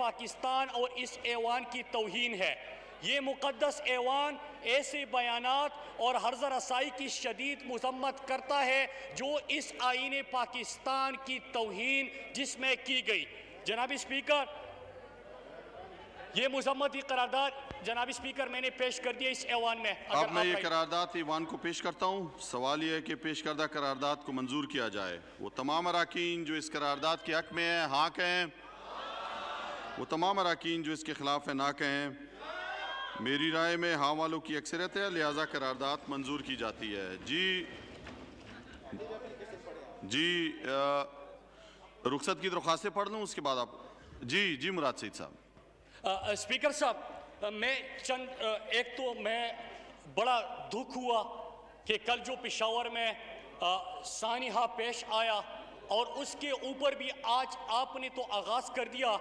پاکستان اور اس ایوان کی توہین ہے۔ یہ مقدس ایوان ایسے بیانات اور حرض رسائی کی شدید مذمت کرتا ہے جو اس آئین پاکستان کی توہین جس میں کی گئی۔ جناب اسپیکر، یہ مذمتی قرارداد جناب اسپیکر میں نے پیش کر دیا اس ایوان میں۔ اب میں یہ قرارداد ایوان کو پیش کرتا ہوں۔ سوال یہ ہے کہ پیش کردہ قرارداد کو منظور کیا جائے۔ وہ تمام اراکین جو اس قرارداد کے حق میں ہیں ہاں کہیں، وہ تمام اراکین جو اس کے خلاف ہیں نہ کہیں۔ میری رائے میں ہاں والوں کی اکثریت ہے، لہٰذا قرارداد منظور کی جاتی ہے۔ جی رخصت کی درخواستیں پڑھ لوں، اس کے بعد آپ جی مراد سعید صاحب۔ اسپیکر صاحب، میں ایک تو میں بڑا دکھ ہوا کہ کل جو پشاور میں سانحہ پیش آیا اور اس کے اوپر بھی آج آپ نے تو آغاز کر دیا،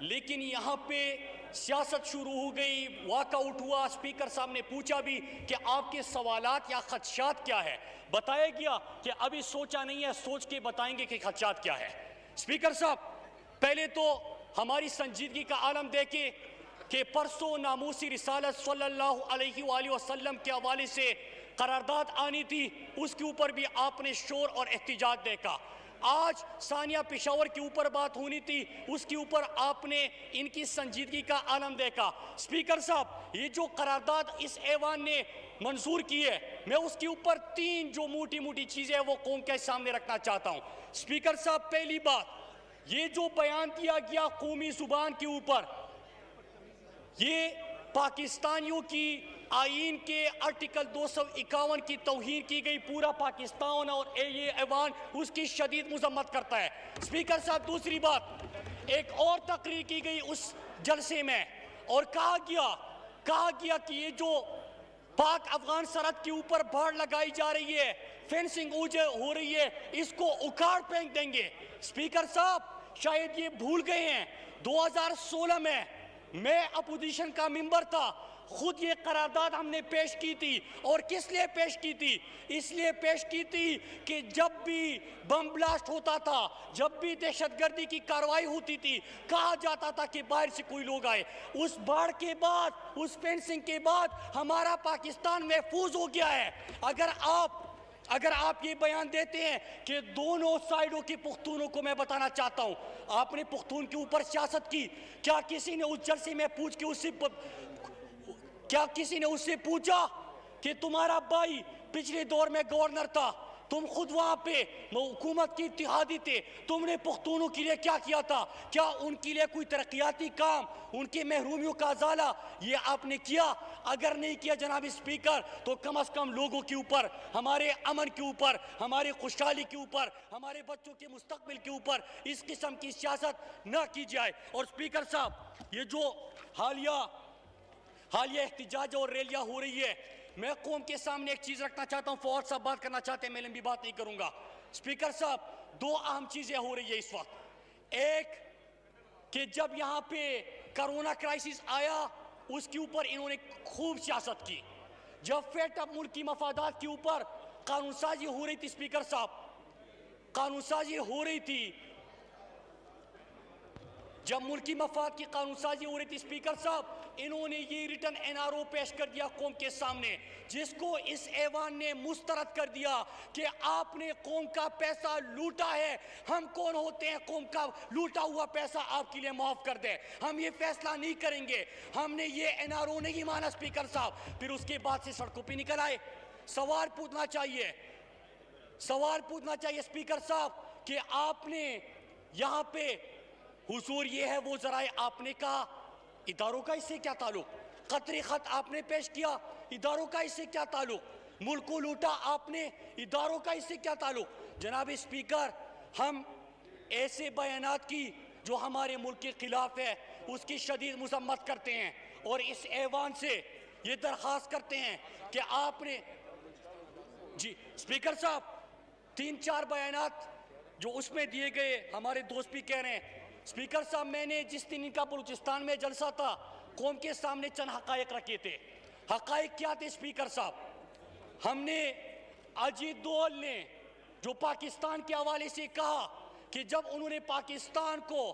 لیکن یہاں پہ سیاست شروع ہو گئی، واک آؤٹ ہوا۔ اسپیکر صاحب نے پوچھا بھی کہ آپ کے سوالات یا خدشات کیا ہے، بتایا گیا کہ ابھی سوچا نہیں ہے، سوچ کے بتائیں گے کہ خدشات کیا ہے۔ اسپیکر صاحب، پہلے تو ہماری سنجیدگی کا عالم دیکھیں کہ پرسوں ناموسی رسالت صلی اللہ علیہ وآلہ وسلم کے حوالے سے قرارداد آنی تھی، اس کے اوپر بھی آپ نے شور اور احتجاج دیکھا۔ آج ثانیہ پشاور کے اوپر بات ہونی تھی، اس کے اوپر آپ نے ان کی سنجیدگی کا عالم دیکھا۔ اسپیکر صاحب، یہ جو قرارداد اس ایوان نے منظور کی ہے، میں اس کے اوپر تین جو موٹی موٹی چیزیں ہیں وہ قوم کے سامنے رکھنا چاہتا ہوں۔ اسپیکر صاحب، پہلی بات، یہ جو بیان دیا گیا قومی زبان کے اوپر، یہ پاکستانیوں کی آئین کے آرٹیکل 251 کی توہین کی گئی۔ پورا پاکستان اور یہ ایوان اس کی شدید مذمت کرتا ہے۔ اسپیکر صاحب، دوسری بات، ایک اور تقریر کی گئی اس جلسے میں اور کہا گیا کہ یہ جو پاک افغان سرحد کے اوپر باڑ لگائی جا رہی ہے، فینسنگ ہو رہی ہے، اس کو اکھاڑ پھینک دیں گے۔ اسپیکر صاحب، شاید یہ بھول گئے ہیں 2016 میں اپوزیشن کا ممبر تھا، خود یہ قرارداد ہم نے پیش کی تھی۔ اور کس لیے پیش کی تھی؟ اس لیے پیش کی تھی کہ جب بھی بم بلاسٹ ہوتا تھا، جب بھی دہشت گردی کی کارروائی ہوتی تھی، کہا جاتا تھا کہ باہر سے کوئی لوگ آئے۔ اس باڑ کے بعد، اس فینسنگ کے بعد ہمارا پاکستان محفوظ ہو گیا ہے۔ اگر آپ یہ بیان دیتے ہیں کہ دونوں سائیڈوں کے پختونوں کو، میں بتانا چاہتا ہوں، آپ نے پختون کے اوپر سیاست کی، کیا کسی نے اس جلسے میں پوچھ کے اس سے پوچھا کہ تمہارا بھائی پچھلے دور میں گورنر تھا، تم خود وہاں پہ حکومت کی اتحادی تھے، تم نے پختونوں کے لیے کیا کیا تھا؟ کیا ان کے لیے کوئی ترقیاتی کام، ان کی محرومیوں کا ازالہ یہ آپ نے کیا؟ اگر نہیں کیا جناب اسپیکر، تو کم از کم لوگوں کے اوپر، ہمارے امن کے اوپر، ہماری خوشحالی کے اوپر، ہمارے بچوں کے مستقبل کے اوپر اس قسم کی سیاست نہ کی جائے۔ اور اسپیکر صاحب، یہ جو حالیہ احتجاج اور ریلیاں ہو رہی ہے، میں قوم کے سامنے ایک چیز رکھنا چاہتا ہوں۔ فواد صاحب بات کرنا چاہتے ہیں، میں لمبی بات نہیں کروں گا۔ اسپیکر صاحب، دو اہم چیزیں ہو رہی ہے اس وقت۔ ایک کہ جب یہاں پہ کرونا کرائسس آیا، اس کے اوپر انہوں نے خوب سیاست کی۔ جب فیٹ اپ ملکی مفادات کے اوپر قانون سازی ہو رہی تھی، اسپیکر صاحب، قانون سازی ہو رہی تھی، جب ملکی مفاد کی قانون سازی ہو رہی تھی، اسپیکر صاحب، انہوں نے یہ ریٹن NRO پیش کر دیا قوم کے سامنے، جس کو اس ایوان نے مسترد کر دیا کہ آپ نے قوم کا پیسہ لوٹا ہے۔ ہم کون ہوتے ہیں قوم کا لوٹا ہوا پیسہ آپ کے لیے معاف کر دیں؟ ہم یہ فیصلہ نہیں کریں گے۔ ہم نے یہ NRO نہیں مانا اسپیکر صاحب۔ پھر اس کے بعد سے سڑکوں پہ نکل آئے۔ سوال پوچھنا چاہیے اسپیکر صاحب کہ آپ نے یہاں پہ حضور یہ ہے وہ ذرائع آپ نے کہا، اداروں کا اس سے کیا تعلق؟ قطری خط آپ نے پیش کیا، اداروں کا اس سے کیا تعلق؟ ملک کو لوٹا آپ نے، اداروں کا اس سے کیا تعلق؟ جناب اسپیکر، ہم ایسے بیانات کی جو ہمارے ملک کے خلاف ہے اس کی شدید مذمت کرتے ہیں اور اس ایوان سے یہ درخواست کرتے ہیں کہ آپ نے جی اسپیکر صاحب 3-4 بیانات جو اس میں دیے گئے، ہمارے دوست بھی کہہ رہے ہیں۔ اسپیکر صاحب، میں نے جس دن ان کا بلوچستان میں جلسہ تھا، قوم کے سامنے چند حقائق رکھے تھے۔ حقائق کیا تھے اسپیکر صاحب؟ ہم نے اجیت دوول نے جو پاکستان کے حوالے سے کہا کہ جب انہوں نے پاکستان کو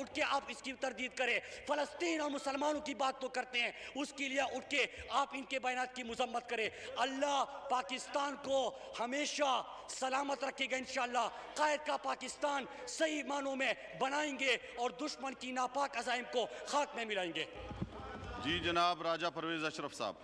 اٹھ کے آپ اس کی تردید کریں. فلسطین اور مسلمانوں کی بات تو کرتے ہیں, اس کے لیے اٹھ کے آپ ان کے بیانات کی مذمت کریں. اللہ پاکستان کو ہمیشہ سلامت رکھے گا انشاءاللہ. قائد کا پاکستان صحیح معنوں میں بنائیں گے اور دشمن کی ناپاک عزائم کو خاک میں ملائیں گے. جی جناب راجہ پرویز اشرف صاحب.